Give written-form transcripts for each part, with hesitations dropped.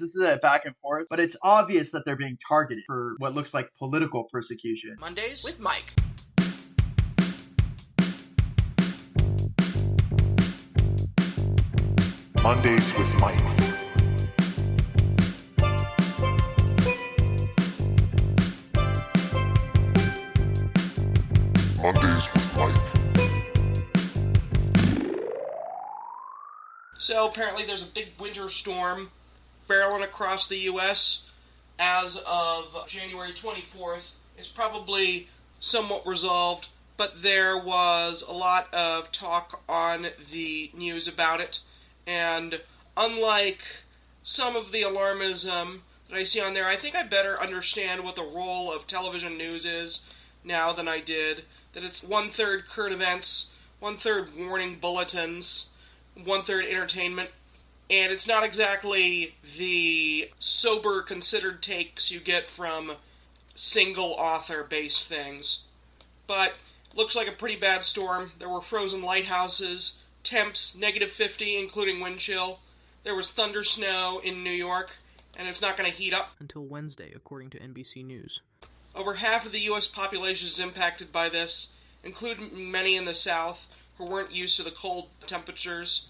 This is a back and forth, but it's obvious that they're being targeted for what looks like political persecution. Mondays with Mike. Mondays with Mike. Mondays with Mike. So apparently there's a big winter storm barreling across the U.S. as of January 24th. It's probably somewhat resolved, but there was a lot of talk on the news about it. And unlike some of the alarmism that I see on there, I think I better understand what the role of television news is now than I did. That it's 1/3 current events, 1/3 warning bulletins, 1/3 entertainment, and it's not exactly the sober, considered takes you get from single author-based things. But looks like a pretty bad storm. There were frozen lighthouses, temps -50, including wind chill. There was thunder snow in New York, and it's not going to heat up until Wednesday, according to NBC News. Over half of the U.S. population is impacted by this, including many in the South who weren't used to the cold temperatures.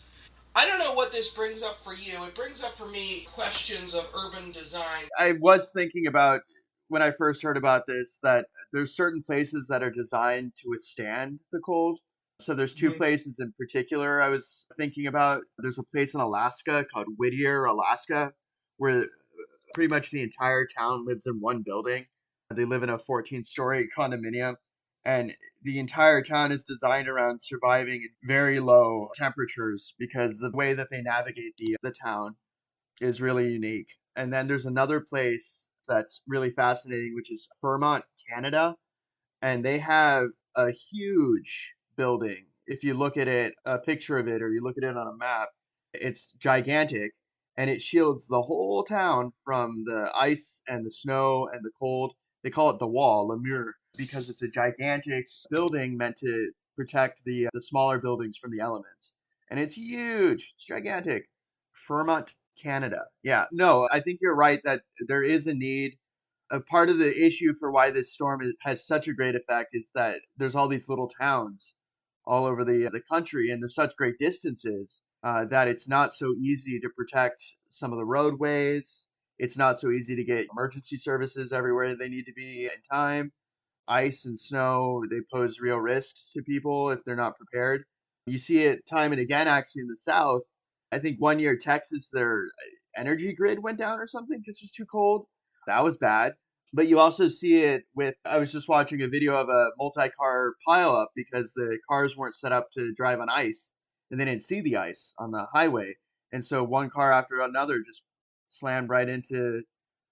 I don't know what this brings up for you. It brings up for me questions of urban design. I was thinking about, when I first heard about this, that there's certain places that are designed to withstand the cold. So there's two places in particular I was thinking about. There's a place in Alaska called Whittier, Alaska, where pretty much the entire town lives in one building. They live in a 14-story condominium, and the entire town is designed around surviving very low temperatures because the way that they navigate the town is really unique. And then there's another place that's really fascinating, which is Vermont, Canada, and they have a huge building. If you look at it, a picture of it, or you look at it on a map, it's gigantic, and it shields the whole town from the ice and the snow and the cold. They call it the wall, Le Mur, because it's a gigantic building meant to protect the smaller buildings from the elements. And it's huge. It's gigantic. Vermont, Canada. Yeah, no, I think you're right that there is a need. A part of the issue for why this storm has such a great effect is that there's all these little towns all over the country, and there's such great distances that it's not so easy to protect some of the roadways. It's not so easy to get emergency services everywhere they need to be in time. Ice and snow, they pose real risks to people if they're not prepared. You see it time and again, actually, in the South. I think one year Texas, their energy grid went down or something because it was too cold. That was bad. But you also see it with, I was just watching a video of a multi-car pileup because the cars weren't set up to drive on ice, and they didn't see the ice on the highway. And so one car after another just slammed right into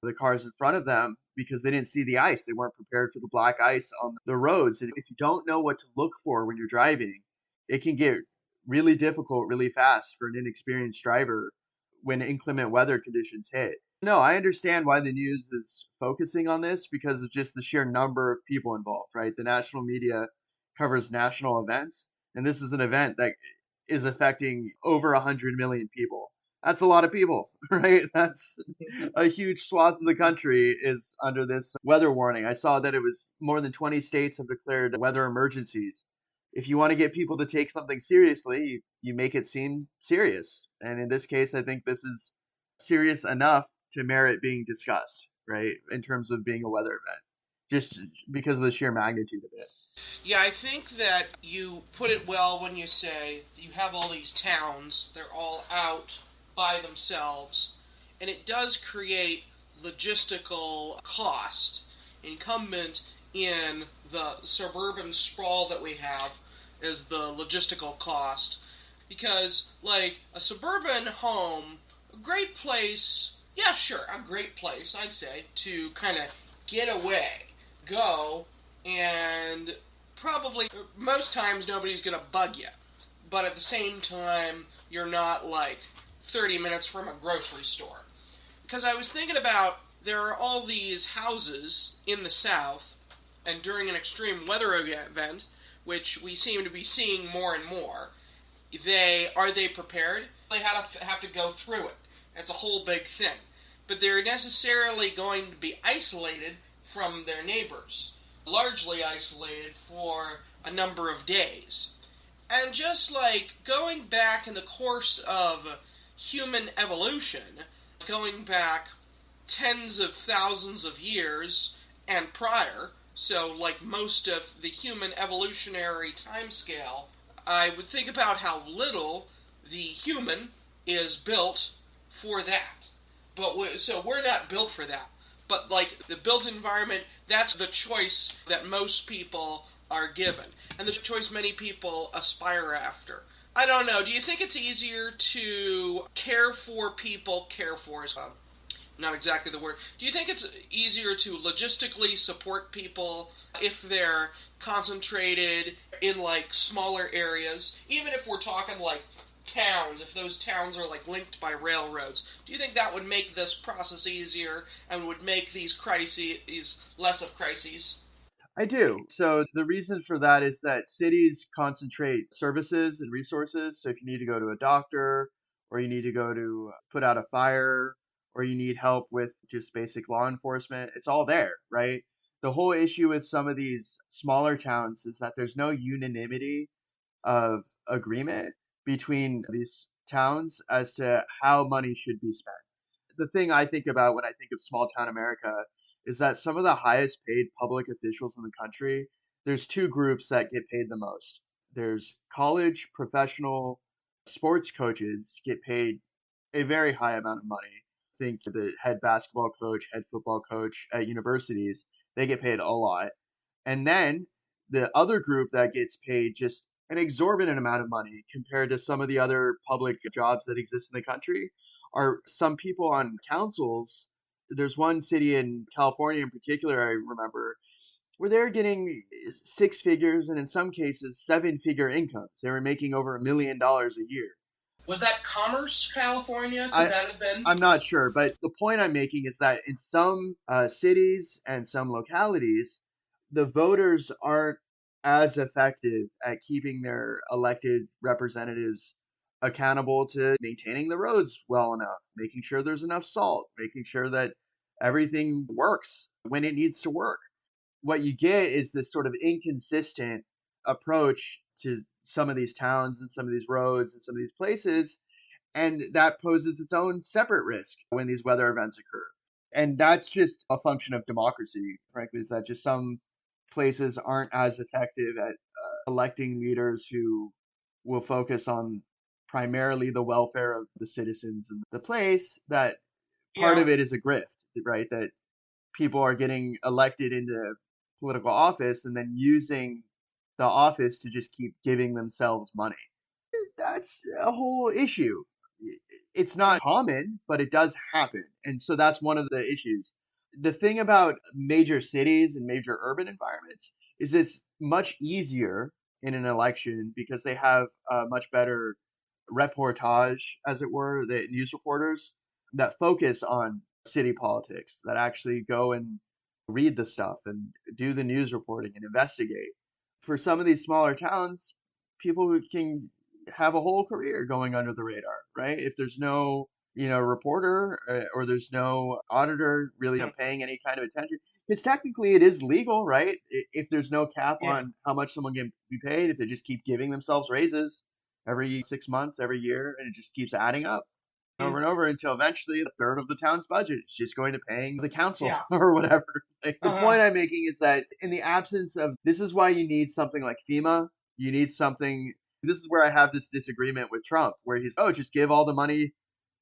the cars in front of them because they didn't see the ice. They weren't prepared for the black ice on the roads. And if you don't know what to look for when you're driving, it can get really difficult really fast for an inexperienced driver when inclement weather conditions hit. No, I understand why the news is focusing on this because of just the sheer number of people involved, right? The national media covers national events, and this is an event that is affecting over 100 million people. That's a lot of people, right? That's a huge swath of the country is under this weather warning. I saw that it was more than 20 states have declared weather emergencies. If you want to get people to take something seriously, you make it seem serious. And in this case, I think this is serious enough to merit being discussed, right? In terms of being a weather event, just because of the sheer magnitude of it. Yeah, I think that you put it well when you say you have all these towns, they're all out by themselves, and it does create logistical cost incumbent in the suburban sprawl that we have is the logistical cost. Because, like, a suburban home, a great place, yeah, sure, a great place, I'd say, to kind of get away, go, and probably, most times, nobody's going to bug you. But at the same time, you're not, like, 30 minutes from a grocery store. Because I was thinking about, there are all these houses in the South, and during an extreme weather event, which we seem to be seeing more and more, are they prepared? They have to go through it. It's a whole big thing. but they're necessarily going to be isolated from their neighbors, largely isolated for a number of days. And just like going back in the course of human evolution, going back tens of thousands of years and prior, so like most of the human evolutionary timescale, I would think about how little the human is built for that. So we're not built for that. But like the built environment, that's the choice that most people are given, and the choice many people aspire after. I don't know. Do you think it's easier to care for people? Care for is not exactly the word. Do you think it's easier to logistically support people if they're concentrated in like smaller areas, even if we're talking like towns, if those towns are like linked by railroads? Do you think that would make this process easier and would make these crises less of crises? I do. So the reason for that is that cities concentrate services and resources. So if you need to go to a doctor, or you need to go to put out a fire, or you need help with just basic law enforcement, it's all there, right? The whole issue with some of these smaller towns is that there's no unanimity of agreement between these towns as to how money should be spent. The thing I think about when I think of small town America is that some of the highest paid public officials in the country, there's two groups that get paid the most. There's college professional sports coaches get paid a very high amount of money. Think the head basketball coach, head football coach at universities, they get paid a lot. And then the other group that gets paid just an exorbitant amount of money compared to some of the other public jobs that exist in the country are some people on councils. There's one city in California in particular I remember where they're getting six figures and in some cases seven-figure incomes. They were making over $1 million a year. Was that Commerce, California? Could I that have been? I'm not sure, but the point I'm making is that in some cities and some localities, the voters aren't as effective at keeping their elected representatives accountable to maintaining the roads well enough, making sure there's enough salt, making sure that everything works when it needs to work. What you get is this sort of inconsistent approach to some of these towns and some of these roads and some of these places, and that poses its own separate risk when these weather events occur. And that's just a function of democracy, frankly, is that just some places aren't as effective at electing leaders who will focus on primarily the welfare of the citizens in the place, that part Yeah. of it is a grift, right? That people are getting elected into political office and then using the office to just keep giving themselves money. That's a whole issue. It's not common, but it does happen. And so that's one of the issues. The thing about major cities and major urban environments is it's much easier in an election because they have a much better reportage, as it were, the news reporters that focus on city politics, that actually go and read the stuff and do the news reporting and investigate. For some of these smaller towns, people can have a whole career going under the radar, right? If there's no, reporter or there's no auditor really paying any kind of attention, because technically it is legal, right? If there's no cap Yeah. on how much someone can be paid, if they just keep giving themselves raises every 6 months, every year, and it just keeps adding up over and over until eventually a third of the town's budget is just going to paying the council Yeah. or whatever. Like, the Uh-huh. point I'm making is that in the absence of this is why you need something like FEMA. You need something. This is where I have this disagreement with Trump, where he's, oh, just give all the money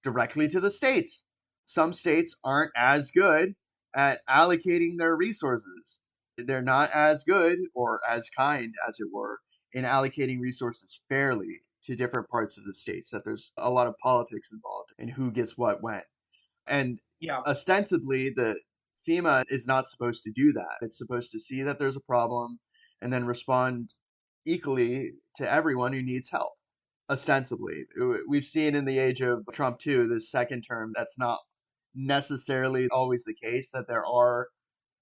directly to the states. Some states aren't as good at allocating their resources. They're not as good or as kind, as it were, in allocating resources fairly to different parts of the states. That there's a lot of politics involved in who gets what when. And Yeah. ostensibly, the FEMA is not supposed to do that. It's supposed to see that there's a problem and then respond equally to everyone who needs help. Ostensibly, we've seen in the age of Trump too, the second term, that's not necessarily always the case. That there are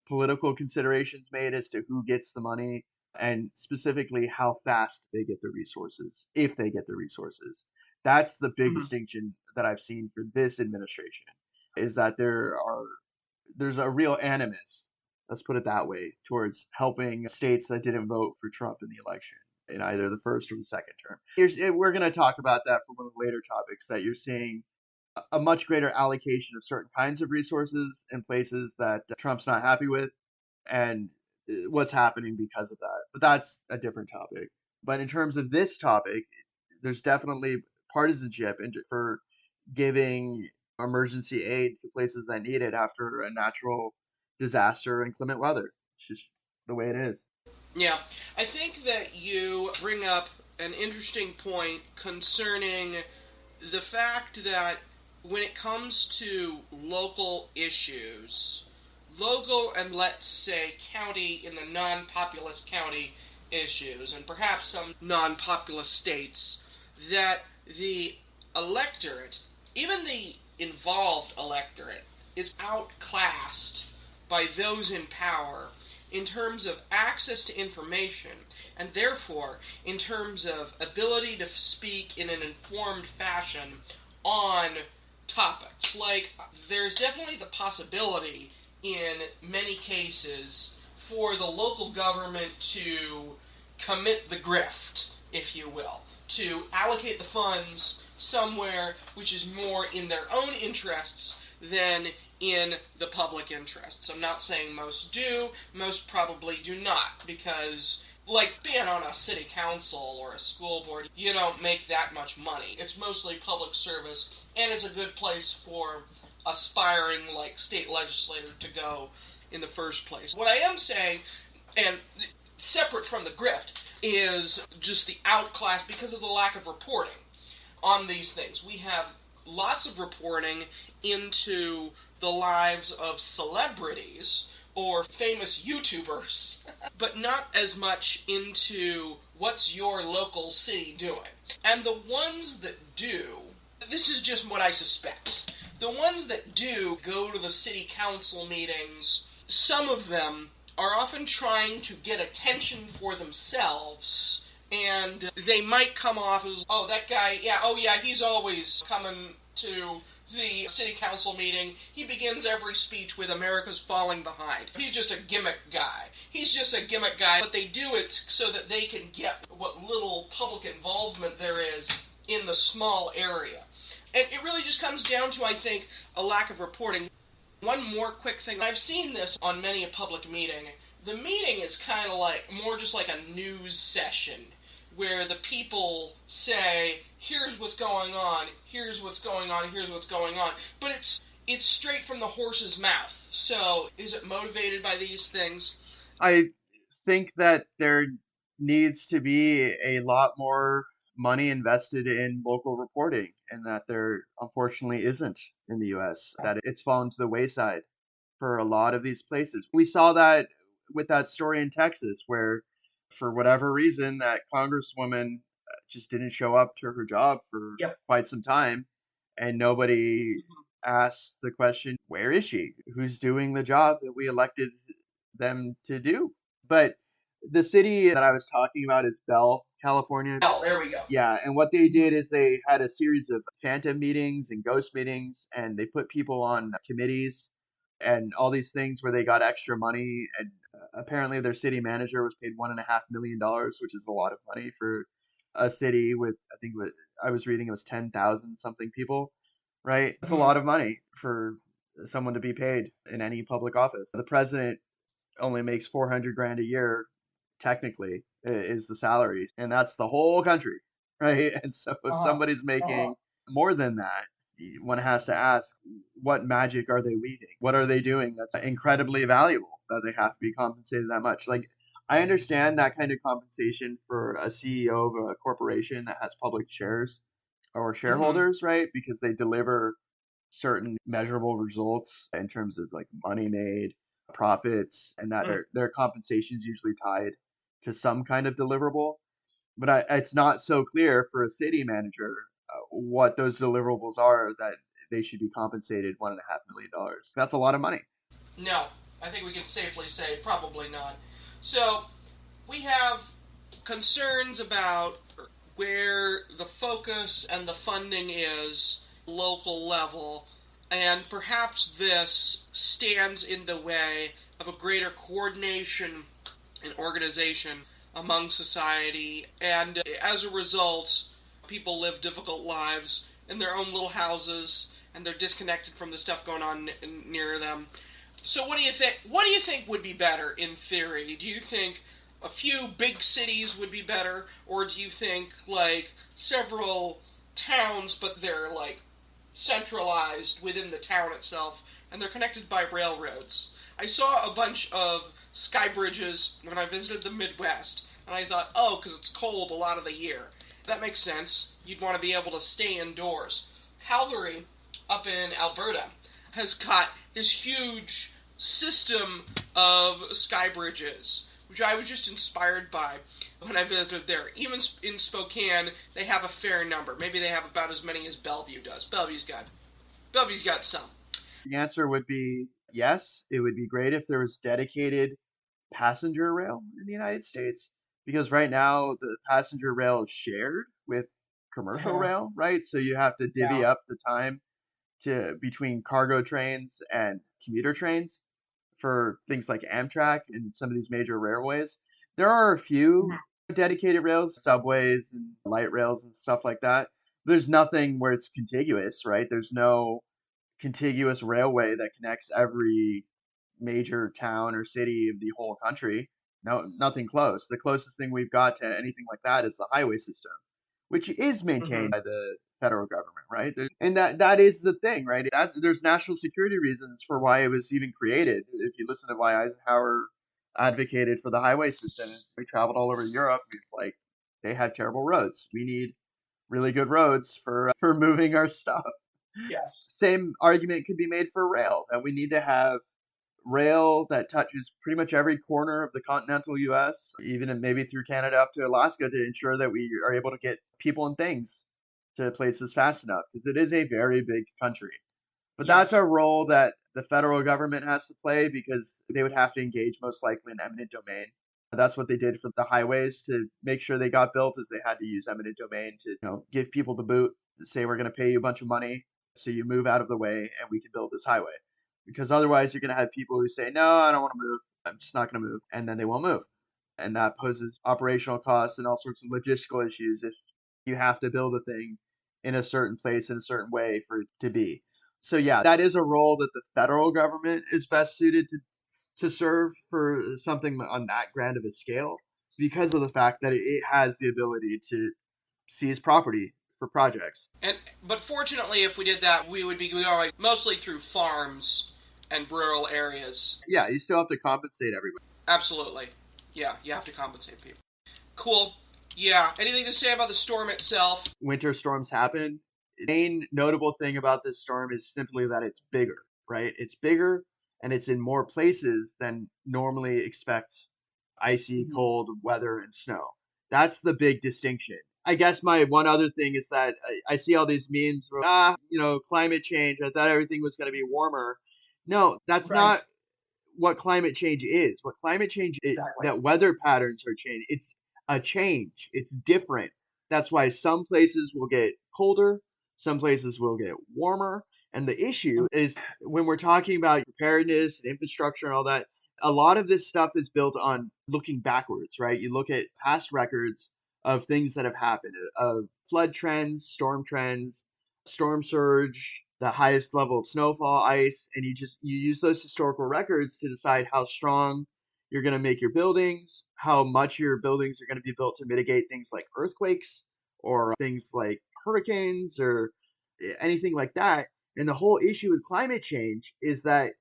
political considerations made as to who gets the money and specifically how fast they get the resources, if they get the resources. That's the big Mhm. distinction that I've seen for this administration. is that there's a real animus, let's put it that way, towards helping states that didn't vote for Trump in the election in either the first or the second term. We're going to talk about that for one of the later topics, that you're seeing a much greater allocation of certain kinds of resources in places that Trump's not happy with, and what's happening because of that. But that's a different topic. But in terms of this topic, there's definitely partisanship for giving emergency aid to places that need it after a natural disaster and inclement weather. It's just the way it is. Yeah, I think that you bring up an interesting point concerning the fact that when it comes to local issues, local and let's say county in the non-populous county issues, and perhaps some non-populous states, that the electorate, even the involved electorate, is outclassed by those in power in terms of access to information, and therefore in terms of ability to speak in an informed fashion on topics. Like, there's definitely the possibility in many cases for the local government to commit the grift, if you will, to allocate the funds somewhere which is more in their own interests than in the public interests. I'm not saying most do, most probably do not, because like being on a city council or a school board, you don't make that much money. It's mostly public service, and it's a good place for aspiring like state legislator to go in the first place. What I am saying, and separate from the grift, is just the outclass because of the lack of reporting on these things. We have lots of reporting into the lives of celebrities or famous YouTubers, but not as much into what's your local city doing. And the ones that do, this is just what I suspect, the ones that do go to the city council meetings, some of them are often trying to get attention for themselves, and they might come off as, oh, that guy, he's always coming to the city council meeting. He begins every speech with America's falling behind. He's just a gimmick guy. But they do it so that they can get what little public involvement there is in the small area. And it really just comes down to, I think, a lack of reporting. One more quick thing. I've seen this on many a public meeting. The meeting is kind of like, more just like a news session, where the people say, here's what's going on, here's what's going on, here's what's going on. But it's straight from the horse's mouth. So, is it motivated by these things? I think that there needs to be a lot more money invested in local reporting, and that there unfortunately isn't in the US, that it's fallen to the wayside for a lot of these places. We saw that with that story in Texas, where for whatever reason that congresswoman just didn't show up to her job for quite some time, and nobody asked the question, where is she? Who's doing the job that we elected them to do? But the city that I was talking about is Bell, California. Oh, there we go. Yeah, and what they did is they had a series of phantom meetings and ghost meetings, and they put people on committees and all these things where they got extra money. And apparently their city manager was paid $1.5 million, which is a lot of money for a city with, I think I was reading it was 10,000 something people, right? That's a lot of money for someone to be paid in any public office. The president only makes 400 grand a year, technically, is the salary, and that's the whole country, right? And so if somebody's making more than that, one has to ask, what magic are they weaving? What are they doing that's incredibly valuable that they have to be compensated that much? Like, I understand that kind of compensation for a CEO of a corporation that has public shares or shareholders, right? Because they deliver certain measurable results in terms of like money made, profits, and that their compensation is usually tied to some kind of deliverable. But it's not so clear for a city manager what those deliverables are that they should be compensated $1.5 million. That's a lot of money. No, I think we can safely say probably not. So we have concerns about where the focus and the funding is local level, And perhaps this stands in the way of a greater coordination and organization among society, and as a result, people live difficult lives in their own little houses, and they're disconnected from the stuff going on near them. So what do you think? What do you think would be better in theory? Do you think a few big cities would be better, or do you think like several towns, but they're like centralized within the town itself, and they're connected by railroads? I saw a bunch of sky bridges when I visited the Midwest, and I thought, oh, because it's cold a lot of the year. That makes sense. You'd want to be able to stay indoors. Calgary, up in Alberta, has got this huge system of sky bridges, which I was just inspired by when I visited there. Even in Spokane, they have a fair number. Maybe they have about as many as Bellevue does. Bellevue's got some. The answer would be yes. It would be great if there was dedicated passenger rail in the United States, because right now the passenger rail is shared with commercial rail, right? So you have to divvy Yeah. up the time to between cargo trains and commuter trains for things like Amtrak and some of these major railways. There are a few dedicated rails, subways and light rails and stuff like that. There's nothing where it's contiguous, right? There's no contiguous railway that connects every major town or city of the whole country. No, nothing close. The closest thing we've got to anything like that is the highway system, which is maintained by the federal government, right? And that is the thing, right? There's national security reasons for why it was even created. If you listen to why Eisenhower advocated for the highway system, we traveled all over Europe. It's like they had terrible roads. We need really good roads for moving our stuff. Yes. Same argument could be made for rail, that we need to have rail that touches pretty much every corner of the continental US, even maybe through Canada up to Alaska, to ensure that we are able to get people and things to places fast enough, because it is a very big country. But Yes. that's a role that the federal government has to play, because they would have to engage most likely in eminent domain. That's what they did for the highways to make sure they got built, is they had to use eminent domain to, give people the boot, say we're going to pay you a bunch of money so you move out of the way and we can build this highway. Because otherwise you're going to have people who say, no, I don't want to move. I'm just not going to move. And then they won't move. And that poses operational costs and all sorts of logistical issues if you have to build a thing in a certain place in a certain way for it to be. So yeah, that is a role that the federal government is best suited to serve for something on that grand of a scale, because of the fact that it has the ability to seize property for projects. But fortunately, if we did that, we would be going mostly through farms and rural areas. Yeah, you still have to compensate everybody. Absolutely. Yeah, you have to compensate people. Cool. Yeah. Anything to say about the storm itself? Winter storms happen. The main notable thing about this storm is simply that it's bigger, right? It's bigger and it's in more places than normally expect icy, cold weather and snow. That's the big distinction. I guess my one other thing is that I see all these memes where, climate change. I thought everything was going to be warmer. No, that's not what climate change is. What climate change is, that weather patterns are changing. It's a change. It's different. That's why some places will get colder, some places will get warmer. And the issue is, when we're talking about preparedness and infrastructure and all that, a lot of this stuff is built on looking backwards, right? You look at past records of things that have happened, of flood trends, storm surge, the highest level of snowfall, ice, and you use those historical records to decide how strong you're going to make your buildings, how much your buildings are going to be built to mitigate things like earthquakes or things like hurricanes or anything like that. And the whole issue with climate change is that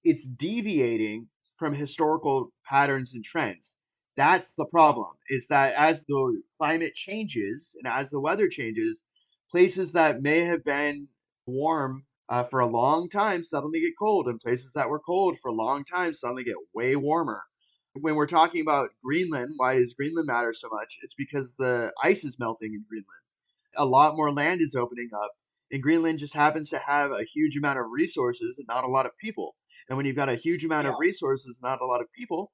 it's deviating from historical patterns and trends. That's the problem, is that as the climate changes and as the weather changes, places that may have been warm for a long time suddenly get cold, and places that were cold for a long time suddenly get way warmer. When we're talking about Greenland, why does Greenland matter so much? It's because the ice is melting in Greenland. A lot more land is opening up, and Greenland just happens to have a huge amount of resources and not a lot of people. And when you've got a huge amount of resources, not a lot of people,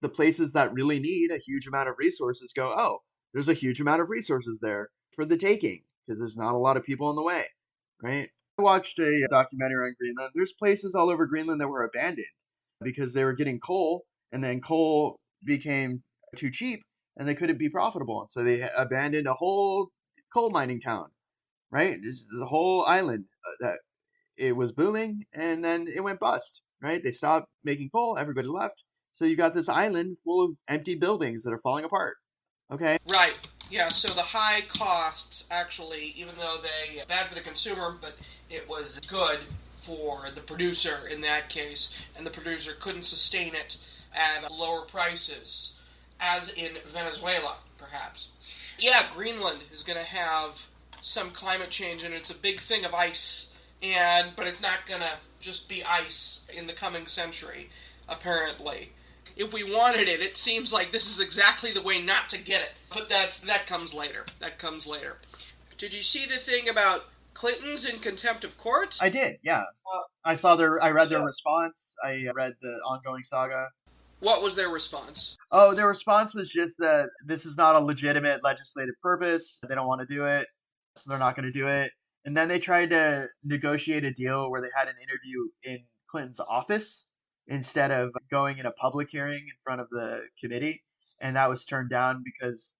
the places that really need a huge amount of resources go, oh, there's a huge amount of resources there for the taking, because there's not a lot of people in the way, right? I watched a documentary on Greenland. There's places all over Greenland that were abandoned because they were getting coal, and then coal became too cheap and they couldn't be profitable. So they abandoned a whole coal mining town, right? This is the whole island that it was booming and then it went bust, right? They stopped making coal, everybody left. So you got this island full of empty buildings that are falling apart. Okay. Right. Yeah, so the high costs actually, even though they bad for the consumer, but it was good for the producer in that case, and the producer couldn't sustain it at lower prices, as in Venezuela, perhaps. Yeah, Greenland is going to have some climate change, and it's a big thing of ice, but it's not going to just be ice in the coming century, apparently. If we wanted it, it seems like this is exactly the way not to get it. But that comes later. That comes later. Did you see the thing about Clintons in contempt of court? I did, yeah. I read their response. I read the ongoing saga. What was their response? Oh, their response was just that this is not a legitimate legislative purpose. They don't want to do it, so they're not going to do it. And then they tried to negotiate a deal where they had an interview in Clinton's office instead of going in a public hearing in front of the committee. And that was turned down because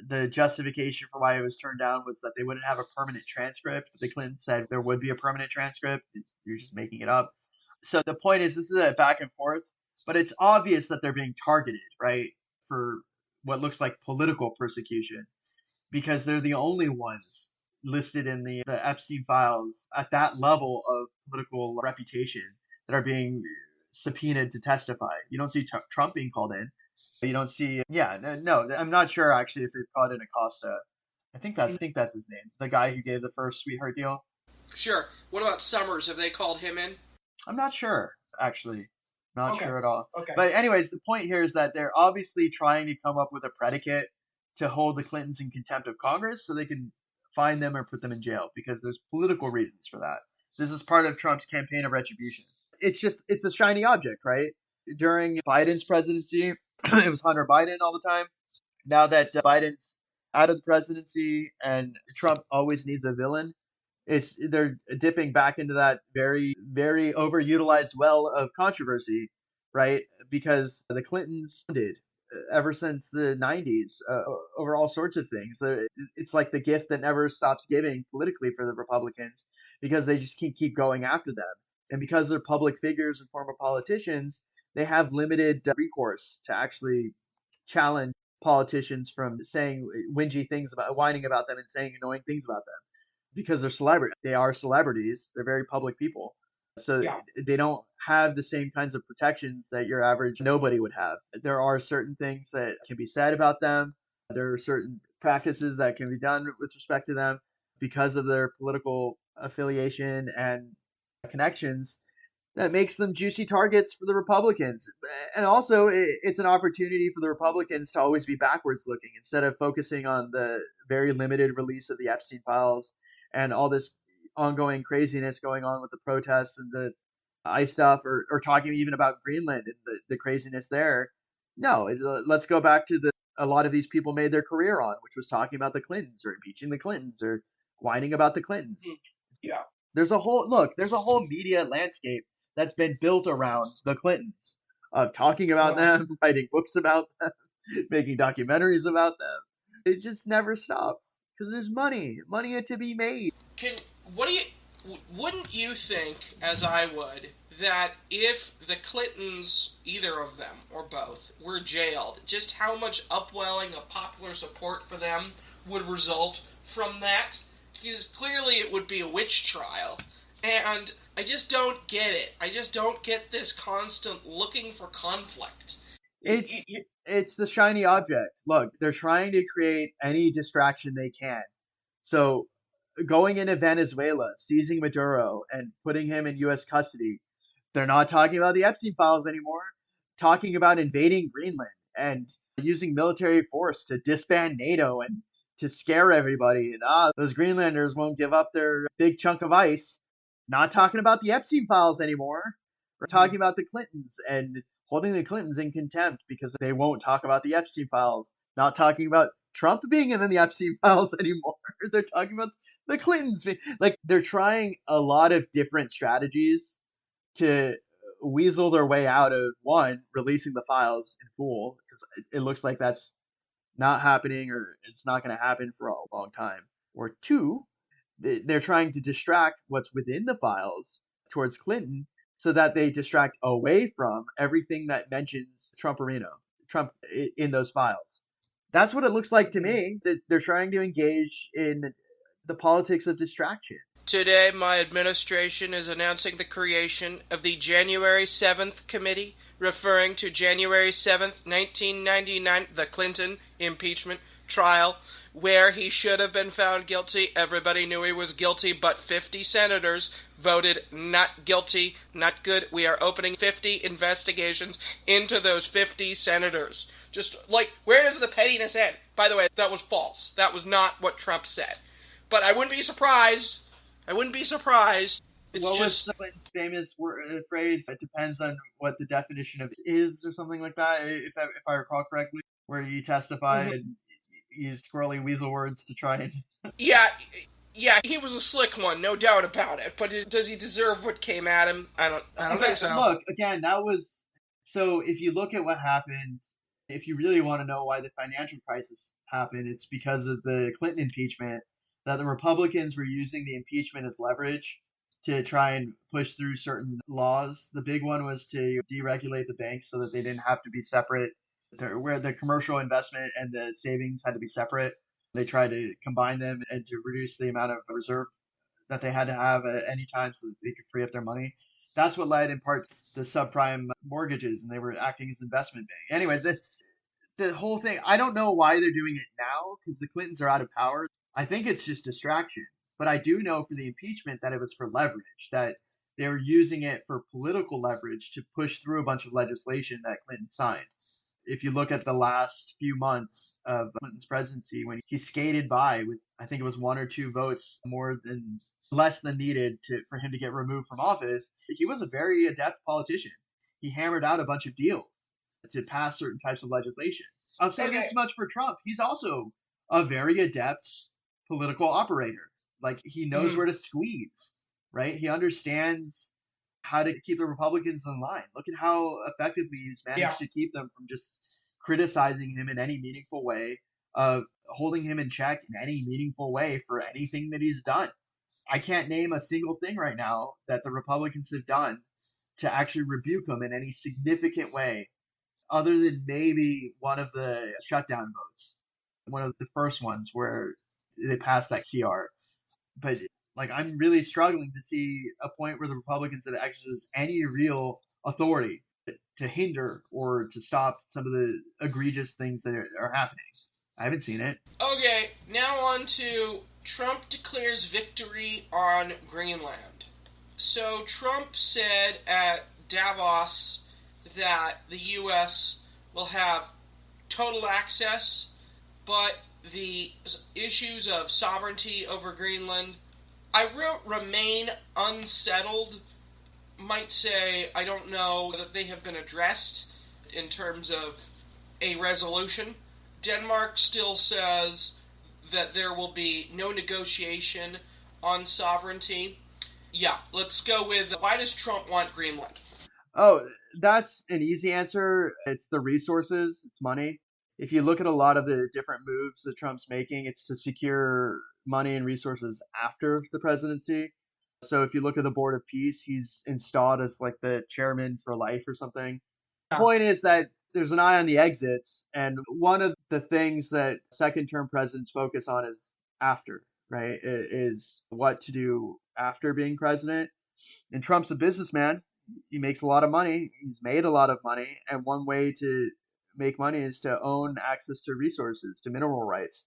the justification for why it was turned down was that they wouldn't have a permanent transcript. The Clintons said there would be a permanent transcript. You're just making it up. So the point is, this is a back and forth, but it's obvious that they're being targeted, right, for what looks like political persecution because they're the only ones listed in the Epstein files at that level of political reputation that are being subpoenaed to testify. You don't see Trump being called in. You don't see, yeah, no, I'm not sure actually if they've called in Acosta. I think that's his name, the guy who gave the first sweetheart deal. Sure. What about Summers? Have they called him in? I'm not sure actually, not Okay. sure at all. Okay. But anyways, the point here is that they're obviously trying to come up with a predicate to hold the Clintons in contempt of Congress so they can find them or put them in jail because there's political reasons for that. This is part of Trump's campaign of retribution. It's a shiny object, right? During Biden's presidency, it was Hunter Biden all the time. Now that Biden's out of the presidency and Trump always needs a villain, they're dipping back into that very very overutilized well of controversy, right? Because the Clintons did ever since the 90s over all sorts of things. It's like the gift that never stops giving politically for the Republicans because they just keep going after them. And because they're public figures and former politicians, they have limited recourse to actually challenge politicians from saying whingy things about whining about them and saying annoying things about them because they're celebrity. They are celebrities. They're very public people. So yeah, they don't have the same kinds of protections that your average nobody would have. There are certain things that can be said about them. There are certain practices that can be done with respect to them because of their political affiliation and connections that makes them juicy targets for the Republicans. And also, it's an opportunity for the Republicans to always be backwards looking instead of focusing on the very limited release of the Epstein files and all this ongoing craziness going on with the protests and the ICE stuff, or talking even about Greenland and the craziness there. No, let's go back to a lot of these people made their career on, which was talking about the Clintons or impeaching the Clintons or whining about the Clintons. Yeah. There's a whole media landscape that's been built around the Clintons, talking about them, writing books about them, making documentaries about them. It just never stops because there's money to be made. Wouldn't you think, as I would, that if the Clintons, either of them or both, were jailed, just how much upwelling of popular support for them would result from that? Because clearly it would be a witch trial, and I just don't get it. I just don't get this constant looking for conflict. It's the shiny object. Look, they're trying to create any distraction they can. So going into Venezuela, seizing Maduro, and putting him in U.S. custody, they're not talking about the Epstein files anymore. Talking about invading Greenland and using military force to disband NATO and to scare everybody. And those Greenlanders won't give up their big chunk of ice. Not talking about the Epstein files anymore. We're talking about the Clintons and holding the Clintons in contempt because they won't talk about the Epstein files. Not talking about Trump being in the Epstein files anymore. They're talking about The Clintons, like they're trying a lot of different strategies to weasel their way out of one, releasing the files in full, because it looks like that's not happening or it's not going to happen for a long time. Or two, they're trying to distract what's within the files towards Clinton so that they distract away from everything that mentions Trump in those files. That's what it looks like to me. That they're trying to engage in the politics of distraction. Today, my administration is announcing the creation of the January 7th Committee, referring to January 7th, 1999, the Clinton impeachment trial, where he should have been found guilty. Everybody knew he was guilty, but 50 senators voted not guilty, not good. We are opening 50 investigations into those 50 senators. Just like, where does the pettiness end? By the way, that was false. That was not what Trump said. But I wouldn't be surprised. It's What was just Clinton's famous phrase? It depends on what the definition of is, or something like that, if I recall correctly, where he testified and used squirrely weasel words to try and. yeah, yeah. He was a slick one, no doubt about it. But does he deserve what came at him? I don't think so. Look, again, that was so. If you look at what happened, if you really want to know why the financial crisis happened, it's because of the Clinton impeachment. That the Republicans were using the impeachment as leverage to try and push through certain laws. The big one was to deregulate the banks so that they didn't have to be separate, where the commercial investment and the savings had to be separate. They tried to combine them and to reduce the amount of reserve that they had to have at any time so that they could free up their money. That's what led in part to subprime mortgages, and they were acting as investment bank. Anyway, the whole thing, I don't know why they're doing it now because the Clintons are out of power. I think it's just distraction. But I do know for the impeachment that it was for leverage, that they were using it for political leverage to push through a bunch of legislation that Clinton signed. If you look at the last few months of Clinton's presidency, when he skated by with, I think it was one or two votes less than needed for him to get removed from office, he was a very adept politician. He hammered out a bunch of deals to pass certain types of legislation. I'll say this much for Trump. He's also a very adept political operator. Like, he knows where to squeeze, right? He understands how to keep the Republicans in line. Look at how effectively he's managed to keep them from just criticizing him in any meaningful way, of holding him in check in any meaningful way for anything that he's done. I can't name a single thing right now that the Republicans have done to actually rebuke him in any significant way, other than maybe one of the shutdown votes, one of the first ones where they passed that CR. But like, I'm really struggling to see a point where the Republicans have exercised any real authority to hinder or to stop some of the egregious things that are happening. I haven't seen it. Okay, now on to Trump declares victory on Greenland. So Trump said at Davos that the U.S. will have total access, but the issues of sovereignty over Greenland, I wrote remain unsettled, might say I don't know that they have been addressed in terms of a resolution. Denmark still says that there will be no negotiation on sovereignty. Yeah, let's go with why does Trump want Greenland? Oh, that's an easy answer. It's the resources, it's money. If you look at a lot of the different moves that Trump's making, it's to secure money and resources after the presidency. So if you look at the Board of Peace, he's installed as like the chairman for life or something. The point is that there's an eye on the exits, and one of the things that second term presidents focus on is after, right? Is what to do after being president. And Trump's a businessman. He makes a lot of money. He's made a lot of money. And one way to make money is to own access to resources, to mineral rights.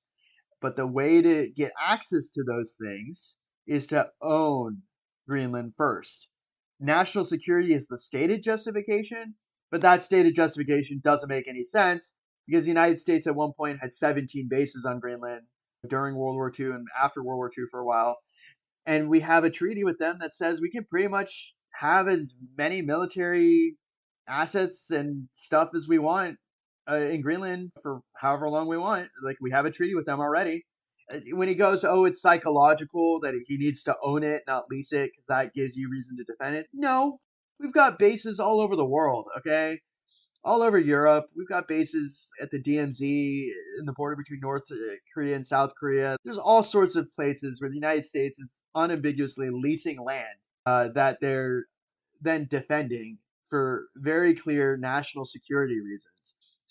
But the way to get access to those things is to own Greenland first. National security is the stated justification, but that stated justification doesn't make any sense because the United States at one point had 17 bases on Greenland during World War II and after World War II for a while. And we have a treaty with them that says we can pretty much have as many military assets and stuff as we want in Greenland for however long we want. Like, we have a treaty with them already. When he goes, oh, it's psychological that he needs to own it, not lease it, because that gives you reason to defend it. No, we've got bases all over the world, okay? All over Europe. We've got bases at the DMZ, in the border between North Korea and South Korea. There's all sorts of places where the United States is unambiguously leasing land that they're then defending for very clear national security reasons.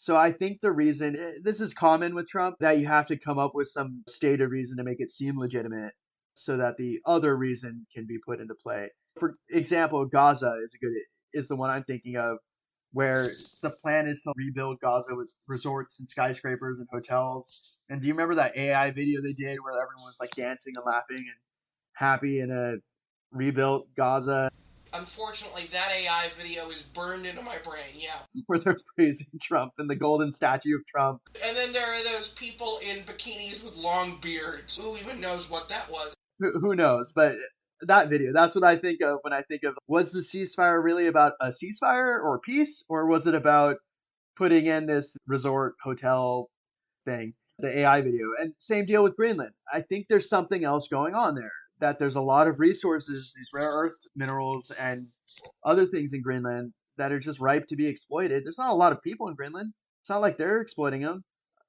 So I think the reason this is common with Trump that you have to come up with some stated reason to make it seem legitimate so that the other reason can be put into play. For example, Gaza is the one I'm thinking of where the plan is to rebuild Gaza with resorts and skyscrapers and hotels. And do you remember that AI video they did where everyone was like dancing and laughing and happy in a rebuilt Gaza? Unfortunately, that AI video is burned into my brain, yeah. Where they're praising Trump and the golden statue of Trump. And then there are those people in bikinis with long beards. Who even knows what that was? Who knows? But that video, that's what I think of when I think of, was the ceasefire really about a ceasefire or peace? Or was it about putting in this resort hotel thing, the AI video? And same deal with Greenland. I think there's something else going on there. That there's a lot of resources, these rare earth minerals and other things in Greenland that are just ripe to be exploited. There's not a lot of people in Greenland. It's not like they're exploiting them.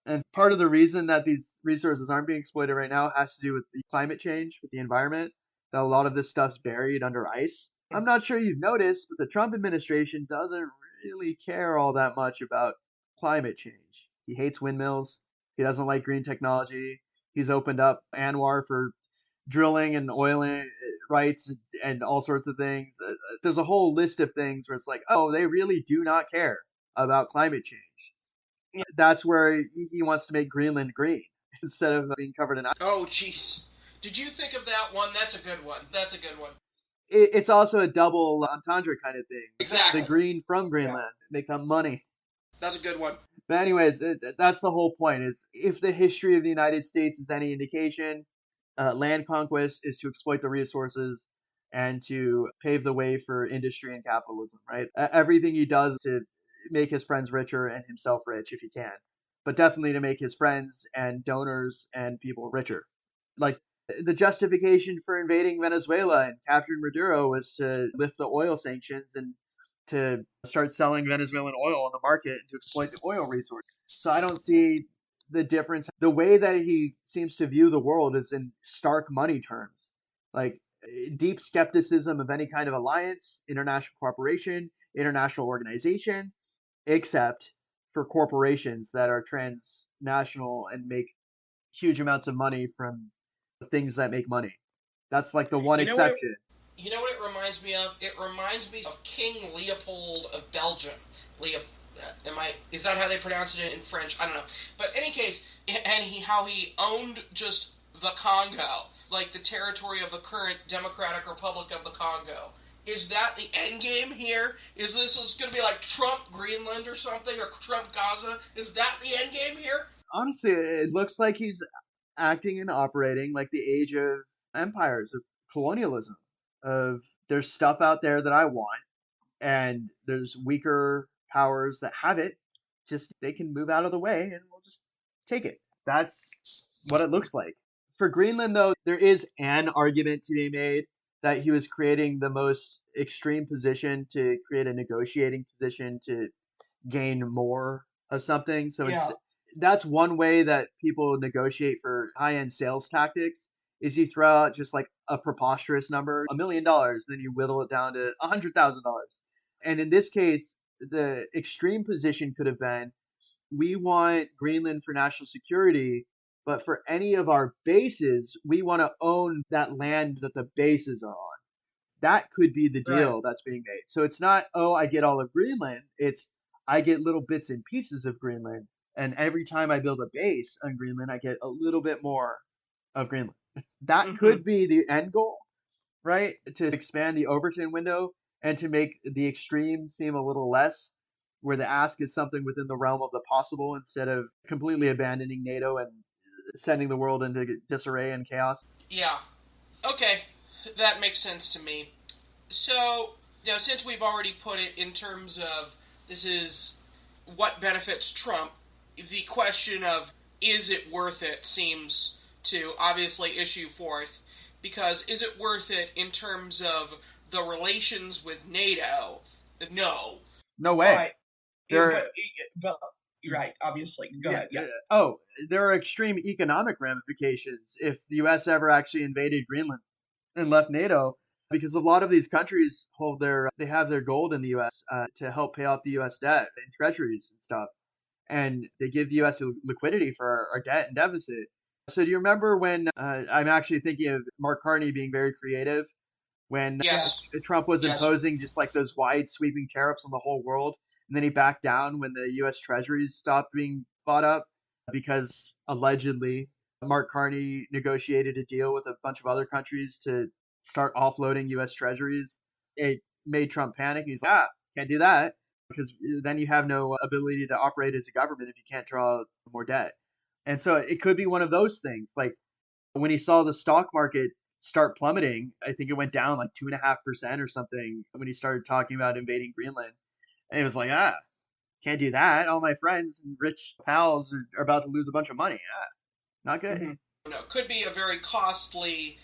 And part of the reason that these resources aren't being exploited right now has to do with the climate change, with the environment, that a lot of this stuff's buried under ice. I'm not sure you've noticed, but the Trump administration doesn't really care all that much about climate change. He hates windmills. He doesn't like green technology. He's opened up Anwar for drilling and oiling rights and all sorts of things. There's a whole list of things where it's like, oh, they really do not care about climate change. That's where he wants to make Greenland green instead of being covered in ice. Oh, jeez. Did you think of that one? That's a good one. That's a good one. It's also a double entendre kind of thing. Exactly. The green from Greenland. They come money. That's a good one. But anyways, that's the whole point, is if the history of the United States is any indication, land conquest is to exploit the resources and to pave the way for industry and capitalism, right? Everything he does to make his friends richer and himself rich if he can, but definitely to make his friends and donors and people richer. Like the justification for invading Venezuela and capturing Maduro was to lift the oil sanctions and to start selling Venezuelan oil on the market and to exploit the oil resource. So I don't see the difference. The way that he seems to view the world is in stark money terms, like deep skepticism of any kind of alliance, international cooperation, international organization, except for corporations that are transnational and make huge amounts of money from things that make money. That's like the one exception. You know what it reminds me of? It reminds me of King Leopold of Belgium. Is that how they pronounce it in French? I don't know. But in any case, how he owned just the Congo, like the territory of the current Democratic Republic of the Congo. Is that the end game here? Is this going to be like Trump Greenland or something, or Trump Gaza? Is that the end game here? Honestly, it looks like he's acting and operating like the age of empires, of colonialism, of there's stuff out there that I want, and there's weaker powers that have it. Just they can move out of the way and we'll just take it. That's what it looks like. For Greenland, though, there is an argument to be made that he was creating the most extreme position to create a negotiating position to gain more of something. So that's one way that people negotiate for high-end sales tactics, is you throw out just like a preposterous number, $1 million, then you whittle it down to $100,000. And in this case, the extreme position could have been, we want Greenland for national security, but for any of our bases, we want to own that land that the bases are on. That could be the deal that's being made. So it's not, oh, I get all of Greenland. It's, I get little bits and pieces of Greenland. And every time I build a base on Greenland, I get a little bit more of Greenland. That could be the end goal, right? To expand the Overton window and to make the extreme seem a little less, where the ask is something within the realm of the possible instead of completely abandoning NATO and sending the world into disarray and chaos. Yeah. Okay. That makes sense to me. So, since we've already put it in terms of this is what benefits Trump, the question of is it worth it seems to obviously issue forth, because is it worth it in terms of the relations with NATO? No. No way. Right. There, But right, obviously. Go ahead. Yeah. there are extreme economic ramifications if the U.S. ever actually invaded Greenland and left NATO, because a lot of these countries they have their gold in the U.S. To help pay off the U.S. debt and treasuries and stuff, and they give the U.S. liquidity for our debt and deficit. So do you remember when I'm actually thinking of Mark Carney being very creative when Yes. Trump was Yes. imposing just like those wide sweeping tariffs on the whole world, and then he backed down when the U.S. Treasuries stopped being bought up because allegedly Mark Carney negotiated a deal with a bunch of other countries to start offloading U.S. Treasuries. It made Trump panic. He's like, can't do that because then you have no ability to operate as a government if you can't draw more debt. And so it could be one of those things. Like when he saw the stock market start plummeting, I think it went down like 2.5% or something when he started talking about invading Greenland. And he was like, can't do that. All my friends and rich pals are about to lose a bunch of money. Not good. Mm-hmm. No, could be a very costly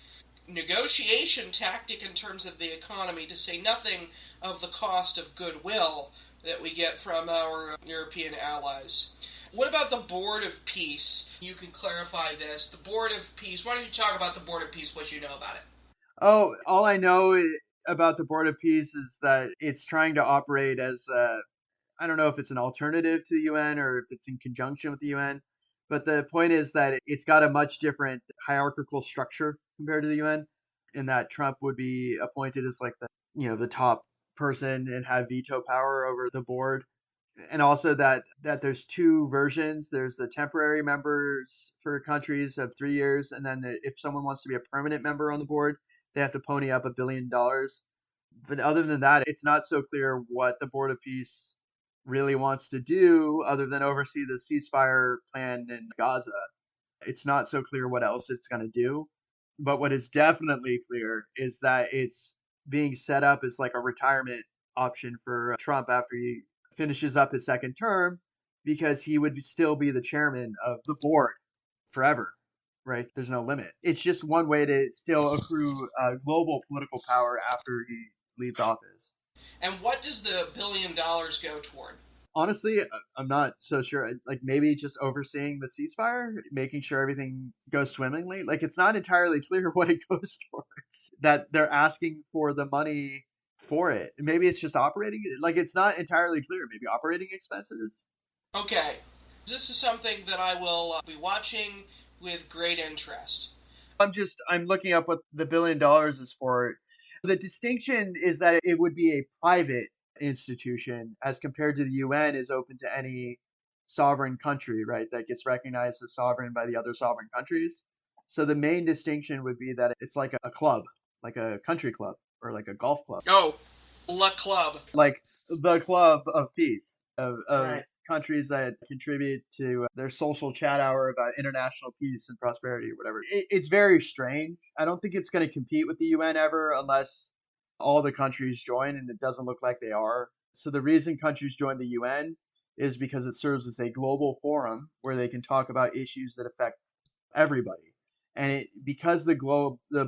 negotiation tactic in terms of the economy, to say nothing of the cost of goodwill that we get from our European allies. What about the Board of Peace? You can clarify this. The Board of Peace, why don't you talk about the Board of Peace, what you know about it? Oh, all I know about the Board of Peace is that it's trying to operate as I don't know if it's an alternative to the UN or if it's in conjunction with the UN. But the point is that it's got a much different hierarchical structure compared to the UN, in that Trump would be appointed as like the top person and have veto power over the board, and also that there's two versions. There's the temporary members for countries of 3 years, and then if someone wants to be a permanent member on the board, they have to pony up $1 billion. But other than that, it's not so clear what the Board of Peace really wants to do other than oversee the ceasefire plan in Gaza. It's not so clear what else it's going to do. But what is definitely clear is that it's being set up as like a retirement option for Trump after he finishes up his second term, because he would still be the chairman of the board forever, right? There's no limit. It's just one way to still accrue global political power after he leaves office. And what does the $1 billion go toward? Honestly, I'm not so sure. Like maybe just overseeing the ceasefire, making sure everything goes swimmingly. Like it's not entirely clear what it goes towards. That they're asking for the money for it. Maybe it's just operating. Like it's not entirely clear. Maybe operating expenses. Okay. This is something that I will be watching with great interest. I'm looking up what the $1 billion is for. The distinction is that it would be a private institution as compared to the UN is open to any sovereign country, right? That gets recognized as sovereign by the other sovereign countries. So the main distinction would be that it's like a club, like a country club or like a golf club. Oh, La Club. Like the club of peace, of Right. countries that contribute to their social chat hour about international peace and prosperity or whatever. It's very strange. I don't think it's going to compete with the UN ever unless all the countries join, and it doesn't look like they are. So the reason countries join the UN is because it serves as a global forum where they can talk about issues that affect everybody. And because the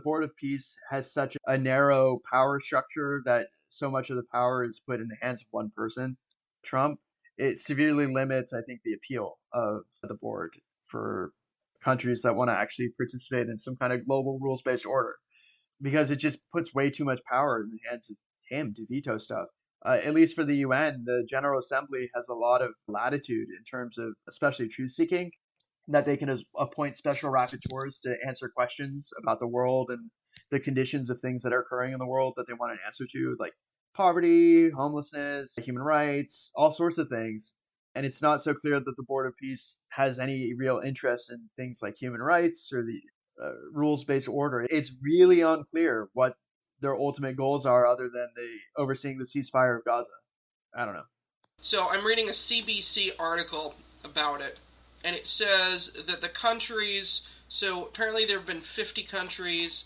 Board of Peace has such a narrow power structure that so much of the power is put in the hands of one person, Trump, it severely limits, I think, the appeal of the board for countries that want to actually participate in some kind of global rules-based order, because it just puts way too much power in the hands of him to veto stuff. At least for the UN, the General Assembly has a lot of latitude in terms of especially truth-seeking, that they can appoint special rapporteurs to answer questions about the world and the conditions of things that are occurring in the world that they want an answer to, like poverty, homelessness, human rights, all sorts of things. And it's not so clear that the Board of Peace has any real interest in things like human rights or the rules-based order. It's really unclear what their ultimate goals are other than the overseeing the ceasefire of Gaza. I don't know. So I'm reading a CBC article about it, and it says that the countries, so apparently there have been 50 countries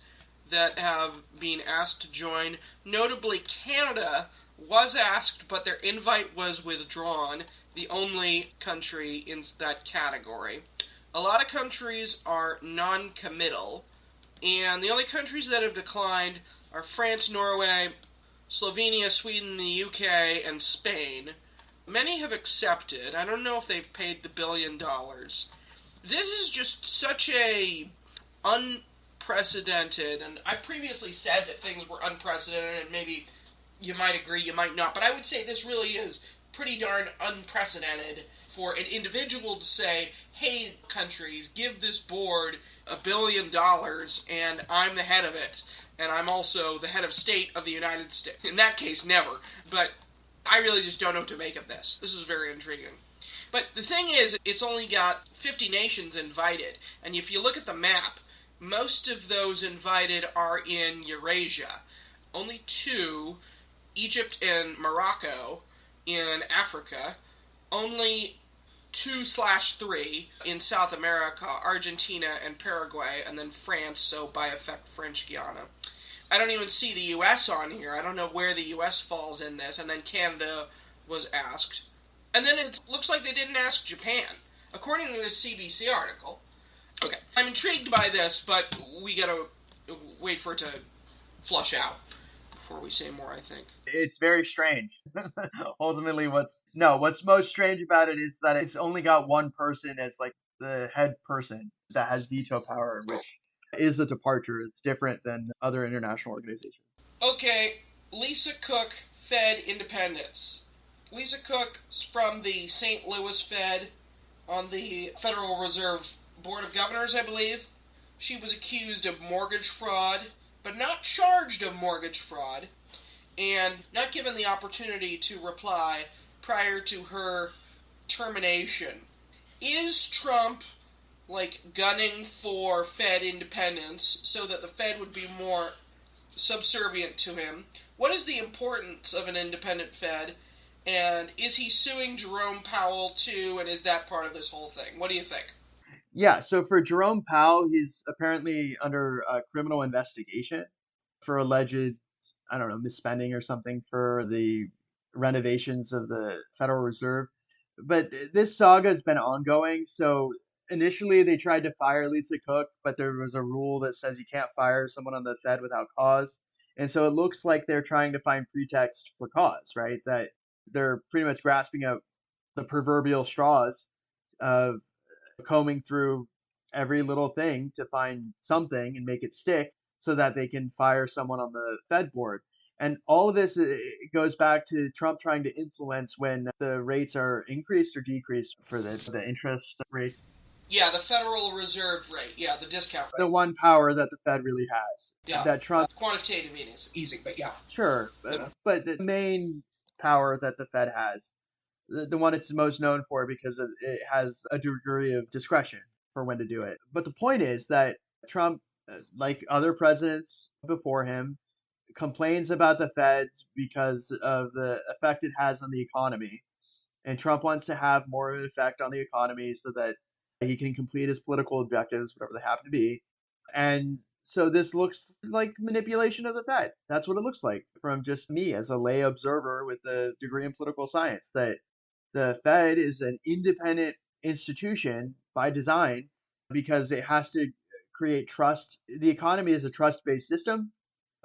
that have been asked to join. Notably, Canada was asked, but their invite was withdrawn, the only country in that category. A lot of countries are non-committal, and the only countries that have declined are France, Norway, Slovenia, Sweden, the UK, and Spain. Many have accepted. I don't know if they've paid the $1 billion. This is just such a unprecedented, and I previously said that things were unprecedented, and maybe you might agree, you might not, but I would say this really is pretty darn unprecedented for an individual to say, hey, countries, give this board $1 billion, and I'm the head of it, and I'm also the head of state of the United States. In that case, never, but I really just don't know what to make of this. This is very intriguing. But the thing is, it's only got 50 nations invited, and if you look at the map, most of those invited are in Eurasia. Only two, Egypt and Morocco, in Africa. Only 2/3 in South America, Argentina and Paraguay, and then France, so by effect French Guiana. I don't even see the U.S. on here. I don't know where the U.S. falls in this, and then Canada was asked. And then it looks like they didn't ask Japan, according to this CBC article. Okay, I'm intrigued by this, but we gotta wait for it to flush out before we say more, I think. It's very strange. Ultimately, what's most strange about it is that it's only got one person as like the head person that has veto power, which is a departure. It's different than other international organizations. Okay, Lisa Cook, Fed independence. Lisa Cook's from the St. Louis Fed on the Federal Reserve Board of Governors, I believe. She was accused of mortgage fraud, but not charged of mortgage fraud, and not given the opportunity to reply prior to her termination. Is Trump, gunning for Fed independence so that the Fed would be more subservient to him? What is the importance of an independent Fed? And is he suing Jerome Powell too, and is that part of this whole thing? What do you think? Yeah, so for Jerome Powell, he's apparently under a criminal investigation for alleged, I don't know, misspending or something for the renovations of the Federal Reserve. But this saga has been ongoing. So initially they tried to fire Lisa Cook, but there was a rule that says you can't fire someone on the Fed without cause. And so it looks like they're trying to find pretext for cause, right? That they're pretty much grasping at the proverbial straws of combing through every little thing to find something and make it stick so that they can fire someone on the Fed board. And all of this it goes back to Trump trying to influence when the rates are increased or decreased for the interest rate. Yeah, the Federal Reserve rate. Yeah, the discount rate. The one power that the Fed really has. Yeah, that Trump. Quantitative easing is easy, but yeah. Sure, but the main power that the Fed has, the one it's most known for because it has a degree of discretion for when to do it. But the point is that Trump, like other presidents before him, complains about the Feds because of the effect it has on the economy. And Trump wants to have more of an effect on the economy so that he can complete his political objectives, whatever they happen to be. And so this looks like manipulation of the Fed. That's what it looks like from just me as a lay observer with a degree in political science, that the Fed is an independent institution by design because it has to create trust. The economy is a trust-based system.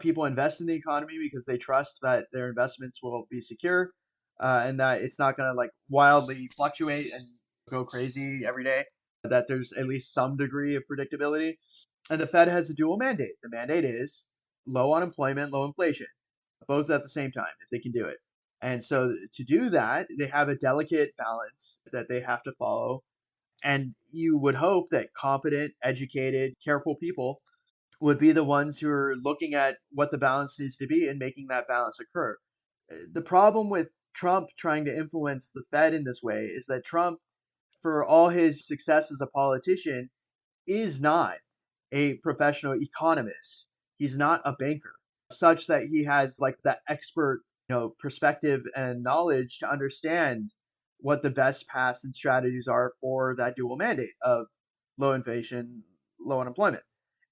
People invest in the economy because they trust that their investments will be secure and that it's not going to wildly fluctuate and go crazy every day, that there's at least some degree of predictability. And the Fed has a dual mandate. The mandate is low unemployment, low inflation, both at the same time, if they can do it. And so to do that, they have a delicate balance that they have to follow. And you would hope that competent, educated, careful people would be the ones who are looking at what the balance needs to be and making that balance occur. The problem with Trump trying to influence the Fed in this way is that Trump, for all his success as a politician, is not a professional economist. He's not a banker, such that he has that expert, perspective and knowledge to understand what the best paths and strategies are for that dual mandate of low inflation, low unemployment.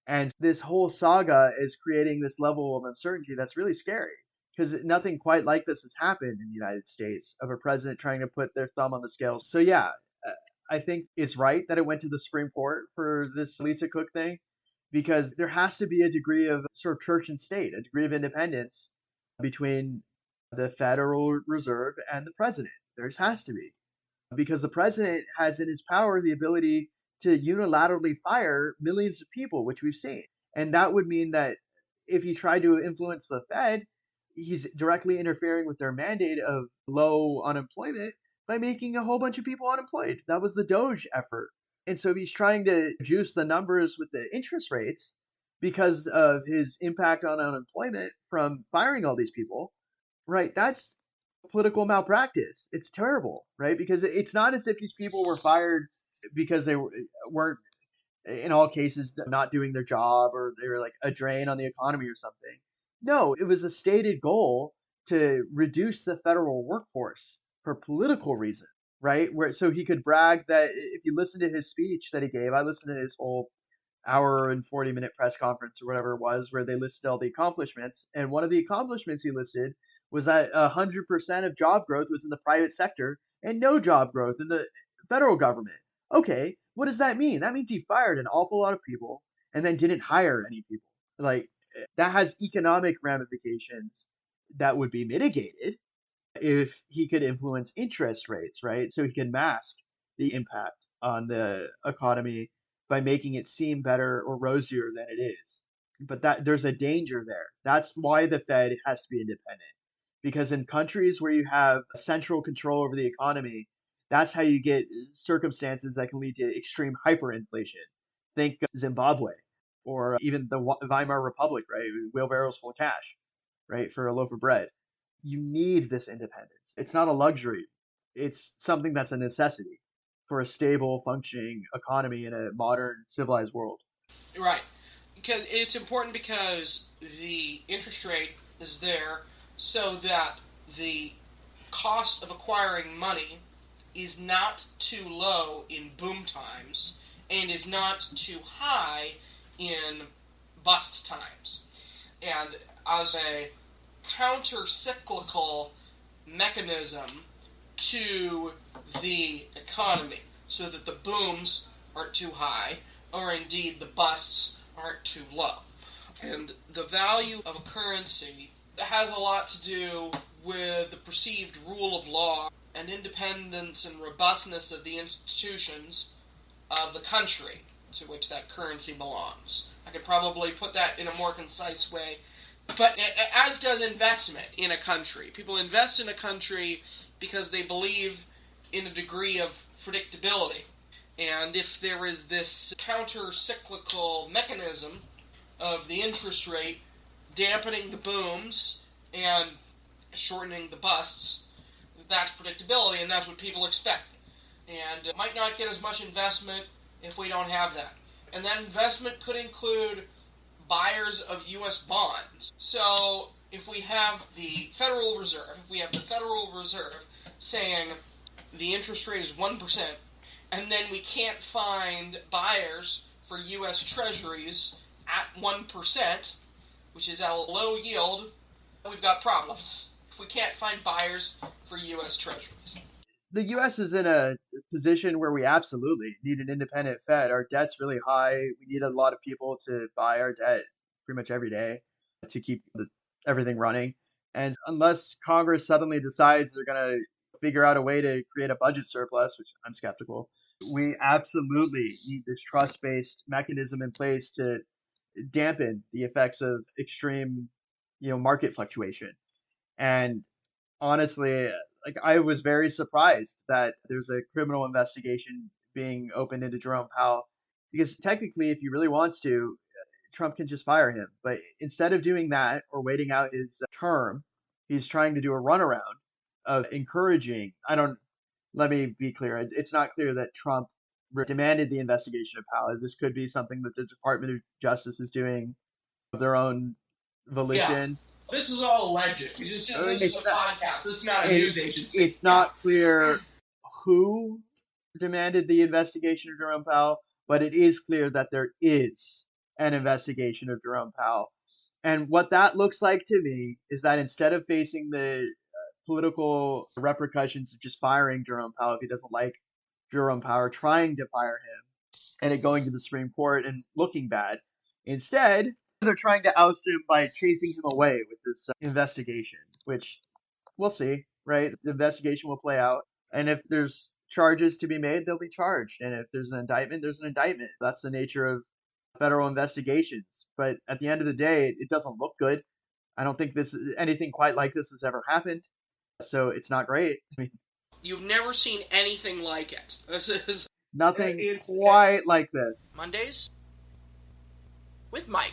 And this whole saga is creating this level of uncertainty that's really scary because nothing quite like this has happened in the United States of a president trying to put their thumb on the scales. So yeah, I think it's right that it went to the Supreme Court for this Lisa Cook thing, because there has to be a degree of sort of church and state, a degree of independence between the Federal Reserve and the president. There has to be, because the president has in his power the ability to unilaterally fire millions of people, which we've seen. And that would mean that if he tried to influence the Fed, he's directly interfering with their mandate of low unemployment by making a whole bunch of people unemployed. That was the Doge effort. And so if he's trying to juice the numbers with the interest rates because of his impact on unemployment from firing all these people, right? That's political malpractice. It's terrible, right? Because it's not as if these people were fired because they weren't, in all cases, not doing their job, or they were like a drain on the economy or something. No, it was a stated goal to reduce the federal workforce for political reasons, right? Where so he could brag that if you listen to his speech that he gave, I listened to his whole hour and 40-minute press conference or whatever it was, where they listed all the accomplishments. And one of the accomplishments he listed was that 100% of job growth was in the private sector and no job growth in the federal government. Okay, what does that mean? That means he fired an awful lot of people and then didn't hire any people. Like, that has economic ramifications that would be mitigated if he could influence interest rates, right? So he can mask the impact on the economy by making it seem better or rosier than it is. But that there's a danger there. That's why the Fed has to be independent. Because in countries where you have central control over the economy, that's how you get circumstances that can lead to extreme hyperinflation. Think Zimbabwe, or even the Weimar Republic, right? Wheelbarrows full of cash, right, for a loaf of bread. You need this independence. It's not a luxury. It's something that's a necessity for a stable, functioning economy in a modern, civilized world. Right. Because it's important because the interest rate is there so that the cost of acquiring money is not too low in boom times and is not too high in bust times. And as a counter-cyclical mechanism to the economy, so that the booms aren't too high, or indeed the busts aren't too low. And the value of a currency has a lot to do with the perceived rule of law and independence and robustness of the institutions of the country to which that currency belongs. I could probably put that in a more concise way. But as does investment in a country. People invest in a country because they believe in a degree of predictability. And if there is this counter-cyclical mechanism of the interest rate dampening the booms and shortening the busts, that's predictability, and that's what people expect. And it might not get as much investment if we don't have that. And that investment could include buyers of U.S. bonds. So if we have the Federal Reserve, saying the interest rate is 1%, and then we can't find buyers for U.S. Treasuries at 1%, which is at a low yield, we've got problems. If we can't find buyers for U.S. Treasuries. The U.S. is in a position where we absolutely need an independent Fed. Our debt's really high. We need a lot of people to buy our debt pretty much every day to keep everything running. And unless Congress suddenly decides they're going to figure out a way to create a budget surplus, which I'm skeptical, we absolutely need this trust-based mechanism in place to dampen the effects of extreme, market fluctuation. And honestly, like, I was very surprised that there's a criminal investigation being opened into Jerome Powell, because technically, if he really wants to, Trump can just fire him. But instead of doing that or waiting out his term, he's trying to do a runaround of encouraging. Let me be clear. It's not clear that Trump demanded the investigation of Powell. This could be something that the Department of Justice is doing of their own volition. Yeah. This is all alleged. This is a podcast. This is not a news agency. It's not clear who demanded the investigation of Jerome Powell, but it is clear that there is an investigation of Jerome Powell. And what that looks like to me is that instead of facing the political repercussions of just firing Jerome Powell if he doesn't like Jerome Power trying to fire him and it going to the Supreme Court and looking bad. Instead, they're trying to oust him by chasing him away with this investigation, which we'll see, right? The investigation will play out. And if there's charges to be made, they'll be charged. And if there's an indictment, there's an indictment. That's the nature of federal investigations. But at the end of the day, it doesn't look good. I don't think anything quite like this has ever happened. So it's not great. I mean, You've never seen anything like it. This is nothing quite like this. Mondays with Mike.